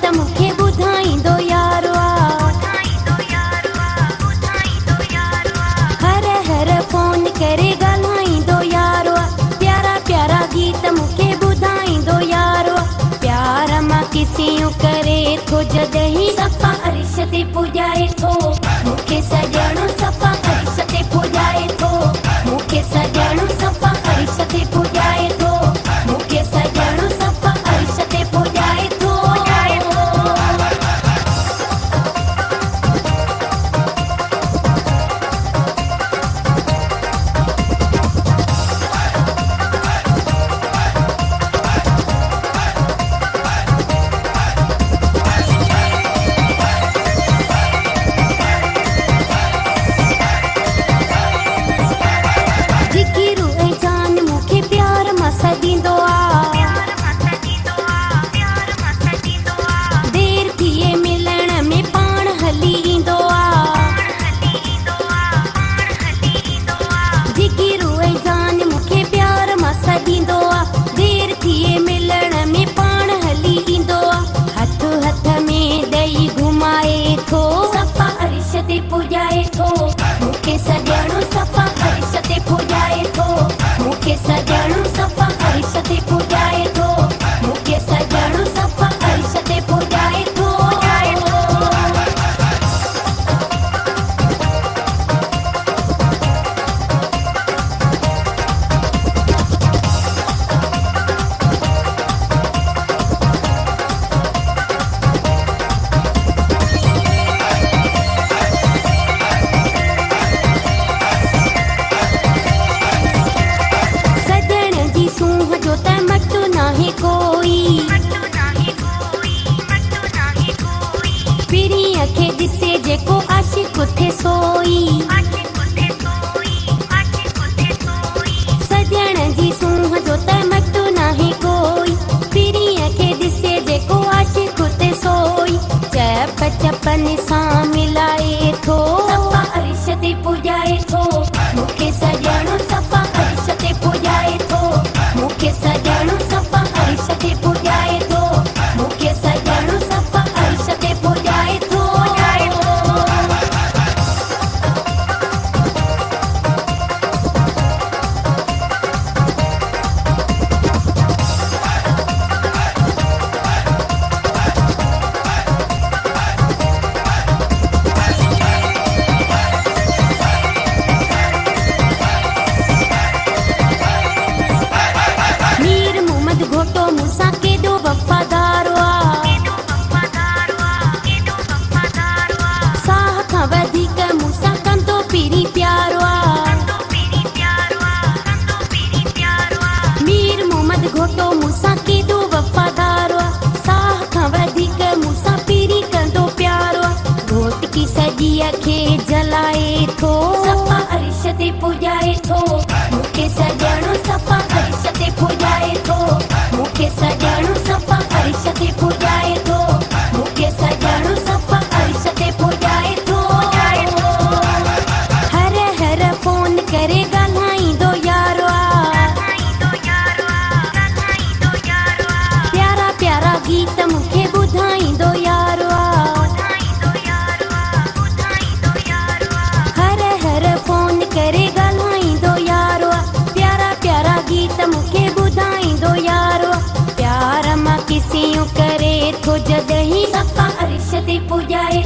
गीत मूंखे ॿुधाईंदो यारो हर हर फोन करे ॻाल्हाईंदो यारो प्यारा प्यारा गीत मूंखे ॿुधाईंदो यारो प्यार मां किसियूं करे थो जॾहिं सफ़ा अर्श ते पुॼाए थो मूंखे सॼणो सफ़ा अर्श ते पुॼाए थो मूंखे सॼणो सफ़ा अर्श ते पुॼाए थो मूंखे सॼणो सफ़ा अर्श ते पुॼाए थो जिकिरू ऐं जान मूंखे प्यार मां सॾींदो देर थिए मिलण में पाण हली ईंदो जिकिरू ऐं जान मूंखे प्यार मां सॾींदो देर थिए मिलण में पाण हली ईंदो हथ हथ में ॾेई घुमाए थो सफ़ा अर्श ते पुॼाए थो मूंखे सॼणो सफ़ा अर्श ते पुॼाए थो मूंखे सॼणो सफ़ा अर्श ते पुॼाए थो मूंखे सॼणो सफ़ा अर्श ते पुॼाए थो सजण जी सूंह जो त मटु नाहे कोई पिरीअ खे ॾिसे जेको आशिक़ थे सोई सजण जी सूंह जो त मटु नाहे कोई पिरीअ खे ॾिसे जेको आशिक़ थे सोई चप चपन सां मिलाए थो सफ़ा अर्श ते पुॼाए थो मूंखे सॼणो सफ़ा अर्श ते पुॼाए थो मूंखे सॼणो सफ़ा अर्श ते पुॼाए थो मूंखे सॼणो सफ़ा अर्श ते पुॼाए थो मीर मोहम्मद घोटो मूंसां केॾो वफ़ादार साह खां वधीक मूंसां कंदो पीरी प्यारो मीर मोहम्मद घोटो मूंसां केॾो वफ़ादार साह खां वधीक मूंसां पीरी कंदो प्यारो घोट की सॼीअ खे जलाए थो सफ़ा अर्श ते पुॼाए थो मूंखे सॼणो सफ़ा अर्श ते पुॼाए थो मूंखे सॼणो सफ़ा अर्श ते पुॼाए थो मूंखे सॼणो सफ़ा अर्श ते पुॼाए थो हर हर फोन करे ॻाल्हाईंदो यारो प्यारा प्यारा गीत मूंखे ॿुधाईंदो यारो हर हर फोन करे ॻाल्हाईंदो यारो प्यारा प्यारा गीत मूंखे ॿुधाईंदो यारो प्यार मां किसियूं करे थो जॾहिं सफ़ा अर्श ते पुॼाए